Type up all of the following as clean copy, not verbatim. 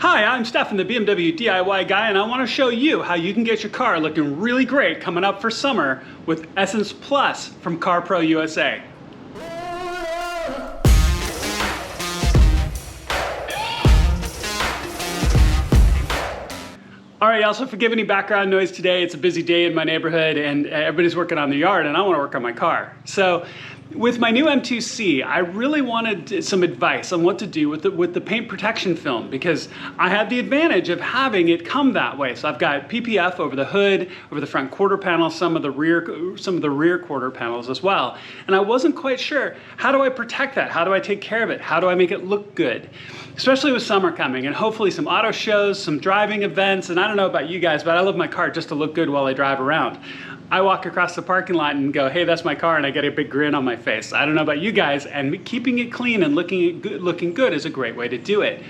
Hi, I'm Stefan, the BMW DIY guy, and I want to show you how you can get your car looking really great coming up for summer with Essence Plus from CarPro USA. All right, y'all, so forgive any background noise today. It's a busy day in my neighborhood and everybody's working on the yard and I want to work on my car. So with my new M2C, I really wanted some advice on what to do with the paint protection film because I have the advantage of having it come that way. So I've got PPF over the hood, over the front quarter panel, some of the rear quarter panels as well. And I wasn't quite sure, how do I protect that? How do I take care of it? How do I make it look good? Especially with summer coming and hopefully some auto shows, some driving events, and I don't know about you guys, but I love my car just to look good while I drive around. I walk across the parking lot and go, hey, that's my car, and I get a big grin on my face. I don't know about you guys, and keeping it clean and looking good is a great way to do it.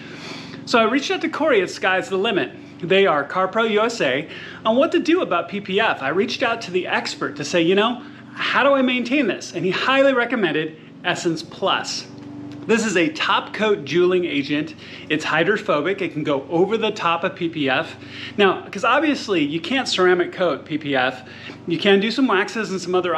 So I reached out to Corey at Sky's the Limit. They are CarPro USA on what to do about PPF. I reached out to the expert to say, you know, how do I maintain this? And he highly recommended Essence Plus. This is a top coat jeweling agent. It's hydrophobic. It can go over the top of PPF. Now, because obviously you can't ceramic coat PPF. You can do some waxes and some other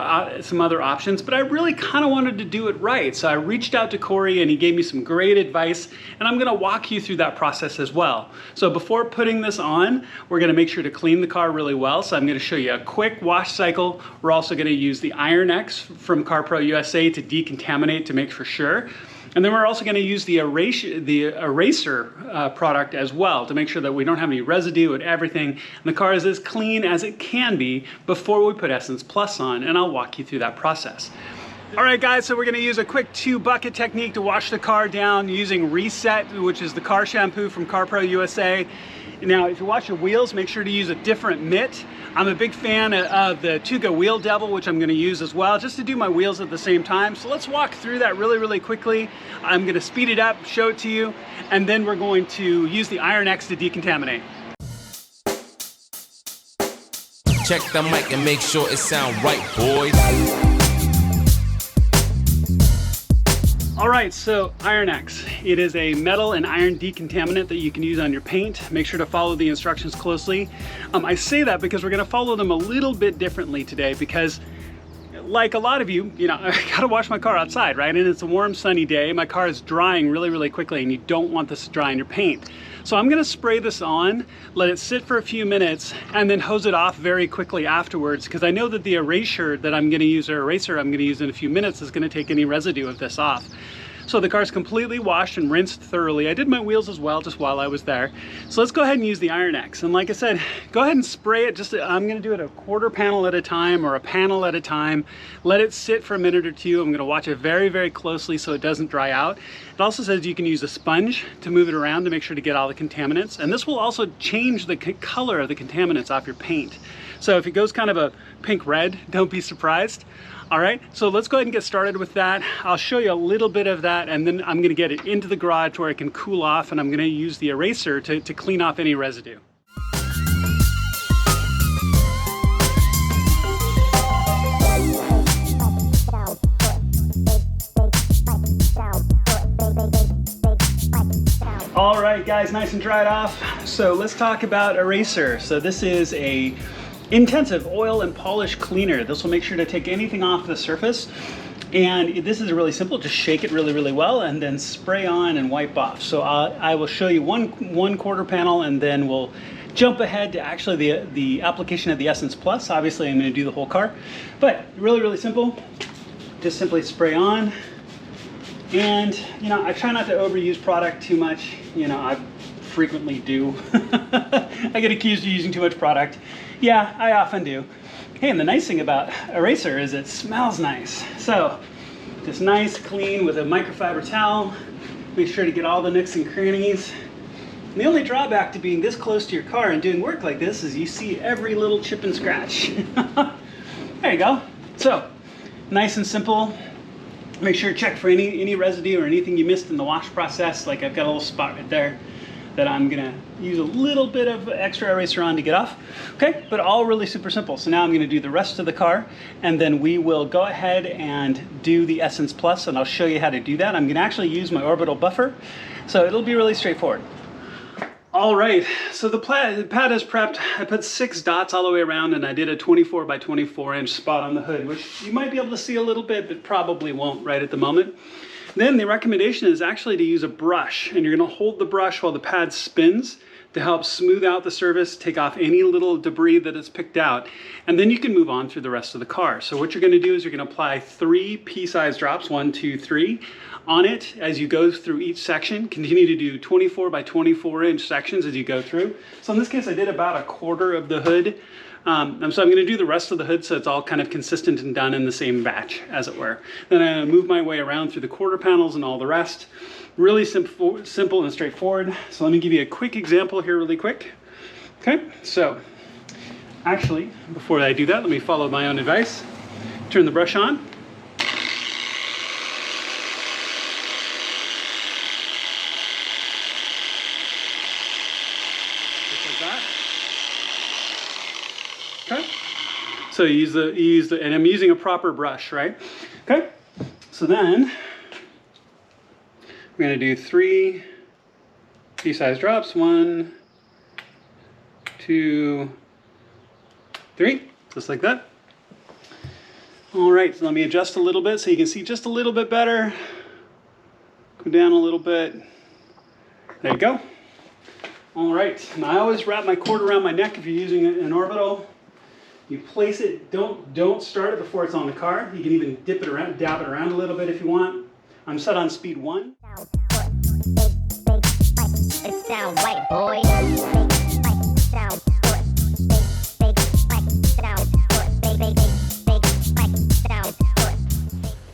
options, but I really kind of wanted to do it right. So I reached out to Corey and he gave me some great advice, and I'm gonna walk you through that process as well. So before putting this on, we're gonna make sure to clean the car really well. So I'm gonna show you a quick wash cycle. We're also gonna use the IronX from CarPro USA to decontaminate to make for sure. And then we're also going to use the eraser product as well to make sure that we don't have any residue and everything. And the car is as clean as it can be before we put Essence Plus on, and I'll walk you through that process. All right, guys, so we're going to use a quick 2-bucket technique to wash the car down using Reset, which is the car shampoo from CarPro USA. Now, if you wash your wheels, make sure to use a different mitt. I'm a big fan of the Tuga Wheel Devil, which I'm gonna use as well, just to do my wheels at the same time. So let's walk through that really, really quickly. I'm gonna speed it up, show it to you, and then we're going to use the IronX to decontaminate. Check the mic and make sure it sound right, boys. All right, so IronX. It is a metal and iron decontaminant that you can use on your paint. Make sure to follow the instructions closely. I say that because we're gonna follow them a little bit differently today because like a lot of you, I gotta wash my car outside, right? And it's a warm, sunny day. My car is drying really, really quickly and you don't want this to dry in your paint. So I'm gonna spray this on, let it sit for a few minutes, and then hose it off very quickly afterwards because I know that the eraser I'm gonna use in a few minutes is gonna take any residue of this off. So the car's completely washed and rinsed thoroughly. I did my wheels as well just while I was there. So let's go ahead and use the IronX. And like I said, go ahead and spray it. I'm gonna do it a quarter panel at a time or a panel at a time. Let it sit for a minute or two. I'm gonna watch it very, very closely so it doesn't dry out. It also says you can use a sponge to move it around to make sure to get all the contaminants. And this will also change the color of the contaminants off your paint. So if it goes kind of a pink red, don't be surprised. All right, so let's go ahead and get started with that. I'll show you a little bit of that and then I'm gonna get it into the garage where it can cool off, and I'm gonna use the eraser to clean off any residue. All right, guys, nice and dried off. So let's talk about eraser. So this is a intensive oil and polish cleaner. This will make sure to take anything off the surface. And this is really simple, just shake it really, really well and then spray on and wipe off. So I will show you one quarter panel and then we'll jump ahead to actually the application of the Essence Plus. Obviously I'm gonna do the whole car, but really, really simple. Just simply spray on. And I try not to overuse product too much. I frequently do. I get accused of using too much product. Yeah, I often do. Hey, and the nice thing about eraser is it smells nice. So, just nice, clean with a microfiber towel. Make sure to get all the nooks and crannies. And the only drawback to being this close to your car and doing work like this is you see every little chip and scratch. There you go. So, nice and simple. Make sure to check for any residue or anything you missed in the wash process. Like I've got a little spot right there that I'm gonna use a little bit of extra eraser on to get off. Okay, but all really super simple. So now I'm gonna do the rest of the car and then we will go ahead and do the Essence Plus and I'll show you how to do that. I'm gonna actually use my orbital buffer, so it'll be really straightforward. All right, so the pad is prepped. I put 6 dots all the way around, and I did a 24 by 24 inch spot on the hood, which you might be able to see a little bit, but probably won't right at the moment. Then the recommendation is actually to use a brush, and you're gonna hold the brush while the pad spins to help smooth out the surface, take off any little debris that is picked out, and then you can move on through the rest of the car. So what you're gonna do is you're gonna apply 3 pea-sized drops, 1, 2, 3, on it as you go through each section. Continue to do 24 by 24 inch sections as you go through. So in this case, I did about 1/4 of the hood. So I'm gonna do the rest of the hood so it's all kind of consistent and done in the same batch, as it were. Then I'm gonna move my way around through the quarter panels and all the rest. Really simple and straightforward. So let me give you a quick example here really quick. Okay, so actually, before I do that, let me follow my own advice. Turn the brush on. Okay, so you use the, and I'm using a proper brush, right? Okay, so then we're gonna do 3 pea-sized drops, 1, 2, 3, just like that. All right, so let me adjust a little bit so you can see just a little bit better. Go down a little bit. There you go. All right, and I always wrap my cord around my neck if you're using an orbital. You place it, don't start it before it's on the car. You can even dip it around, dab it around a little bit if you want. I'm set on speed 1.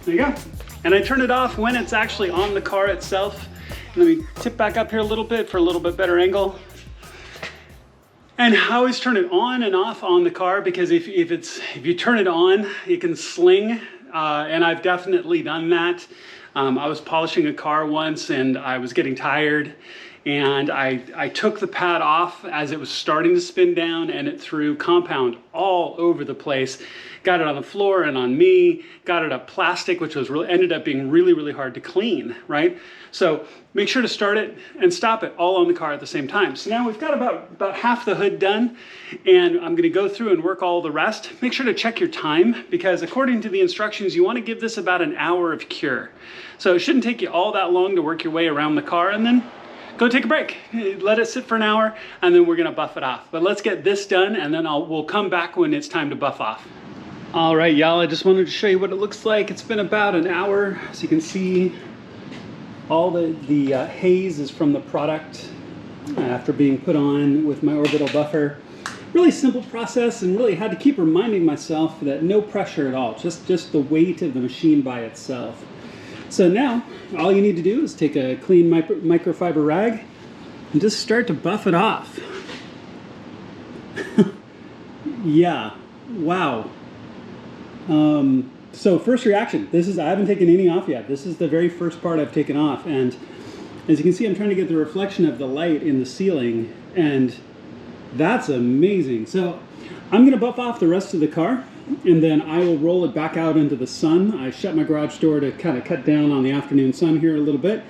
There you go. And I turn it off when it's actually on the car itself. Let me tip back up here a little bit for a little bit better angle. And I always turn it on and off on the car, because if you turn it on, it can sling, and I've definitely done that. I was polishing a car once and I was getting tired, and I took the pad off as it was starting to spin down, and it threw compound all over the place. Got it on the floor and on me, got it up plastic, which was ended up being really hard to clean, right? So make sure to start it and stop it all on the car at the same time. So now we've got about half the hood done, and I'm gonna go through and work all the rest. Make sure to check your time, because according to the instructions, you wanna give this about an hour of cure. So it shouldn't take you all that long to work your way around the car, and then go take a break. Let it sit for an hour, and then we're gonna buff it off. But let's get this done, and then we'll come back when it's time to buff off. All right, y'all, I just wanted to show you what it looks like. It's been about an hour, so you can see all the haze is from the product after being put on with my orbital buffer. Really simple process, and really had to keep reminding myself that no pressure at all, just the weight of the machine by itself. So now, all you need to do is take a clean microfiber rag and just start to buff it off. Yeah, wow. So first reaction, I haven't taken any off yet. This is the very first part I've taken off, and as you can see, I'm trying to get the reflection of the light in the ceiling, and that's amazing. So I'm gonna buff off the rest of the car, and then I will roll it back out into the sun. I shut my garage door to kind of cut down on the afternoon sun here a little bit,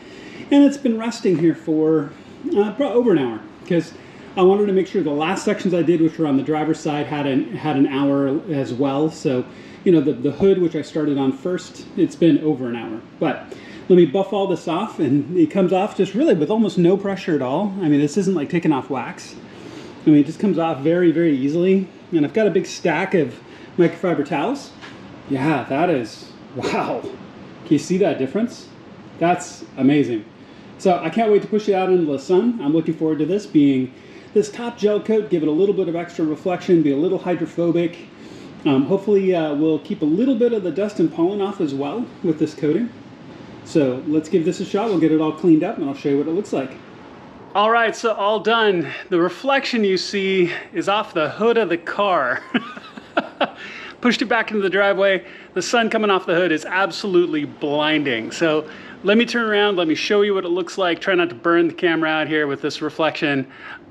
and it's been resting here for probably over an hour, because I wanted to make sure the last sections I did, which were on the driver's side, had an hour as well. So, you know, the hood, which I started on first, it's been over an hour. But let me buff all this off, and it comes off just really with almost no pressure at all. I mean, this isn't like taking off wax. I mean, it just comes off very easily. And I've got a big stack of microfiber towels. Yeah, that is, wow. Can you see that difference? That's amazing. So I can't wait to push it out into the sun. I'm looking forward to this being this top gel coat, give it a little bit of extra reflection, be a little hydrophobic. Hopefully we'll keep a little bit of the dust and pollen off as well with this coating. So let's give this a shot. We'll get it all cleaned up, and I'll show you what it looks like. All right, so all done. The reflection you see is off the hood of the car. Pushed it back into the driveway. The sun coming off the hood is absolutely blinding. So let me turn around, let me show you what it looks like. Try not to burn the camera out here with this reflection.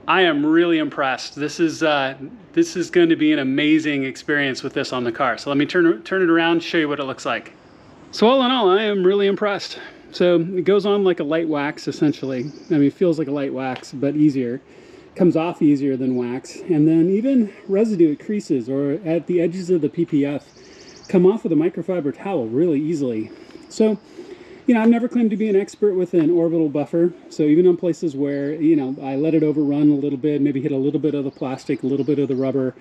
I am really impressed. This is going to be an amazing experience with this on the car. So let me turn it around, show you what it looks like. So all in all, I am really impressed. So it goes on like a light wax, essentially. I mean, it feels like a light wax, but easier. Comes off easier than wax. And then even residue at creases or at the edges of the PPF come off with a microfiber towel really easily. So, you know, I've never claimed to be an expert with an orbital buffer. So even on places where, you know, I let it overrun a little bit, maybe hit a little bit of the plastic, a little bit of the rubber,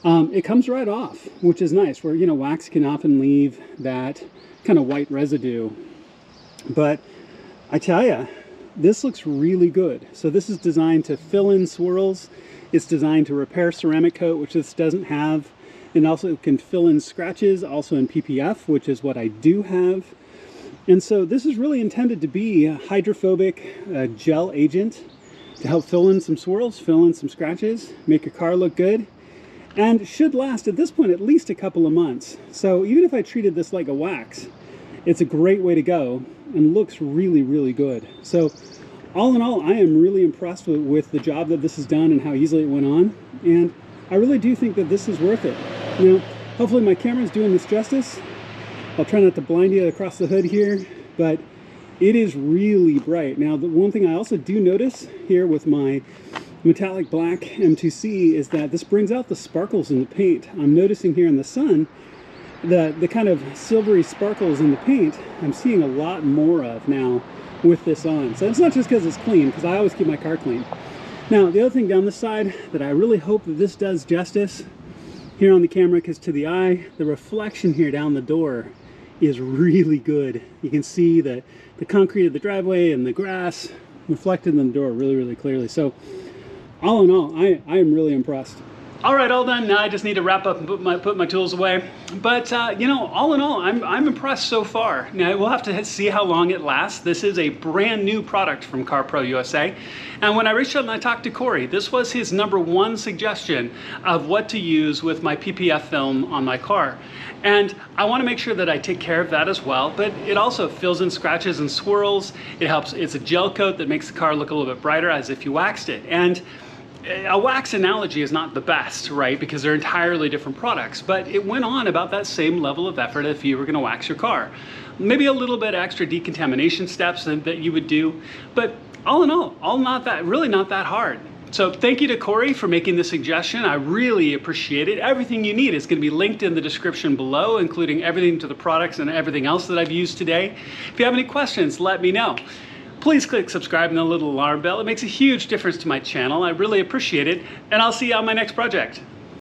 it comes right off, which is nice, where, you know, wax can often leave that kind of white residue. But I tell you, this looks really good. So this is designed to fill in swirls. It's designed to repair ceramic coat, which this doesn't have. And also can fill in scratches, also in PPF, which is what I do have. And so this is really intended to be a hydrophobic gel agent to help fill in some swirls, fill in some scratches, make your car look good, and should last at this point at least a couple of months. So even if I treated this like a wax, it's a great way to go and looks really, really good. So all in all, I am really impressed with the job that this has done and how easily it went on. And I really do think that this is worth it. Now, hopefully my camera is doing this justice. I'll try not to blind you across the hood here, but it is really bright. Now, the one thing I also do notice here with my metallic black M2C is that this brings out the sparkles in the paint. I'm noticing here in the sun the kind of silvery sparkles in the paint I'm seeing a lot more of now with this on. So it's not just because it's clean, because I always keep my car clean. Now, the other thing down this side that I really hope that this does justice here on the camera, because to the eye, the reflection here down the door is really good. You can see the concrete of the driveway and the grass reflected in the door really, really clearly. So all in all, I am really impressed. All right, all done. Now I just need to wrap up and put my tools away. But you know, all in all, I'm impressed so far. Now we'll have to see how long it lasts. This is a brand new product from CarPro USA. And when I reached out and I talked to Corey, this was his #1 suggestion of what to use with my PPF film on my car. And I want to make sure that I take care of that as well, but it also fills in scratches and swirls. It helps, it's a gel coat that makes the car look a little bit brighter as if you waxed it. And a wax analogy is not the best, right? Because they're entirely different products, but it went on about that same level of effort if you were going to wax your car. Maybe a little bit extra decontamination steps that you would do, but all in all really not that hard. So thank you to Corey for making the suggestion. I really appreciate it. Everything you need is going to be linked in the description below, including everything to the products and everything else that I've used today. If you have any questions, let me know. Please click subscribe and the little alarm bell. It makes a huge difference to my channel. I really appreciate it, and I'll see you on my next project.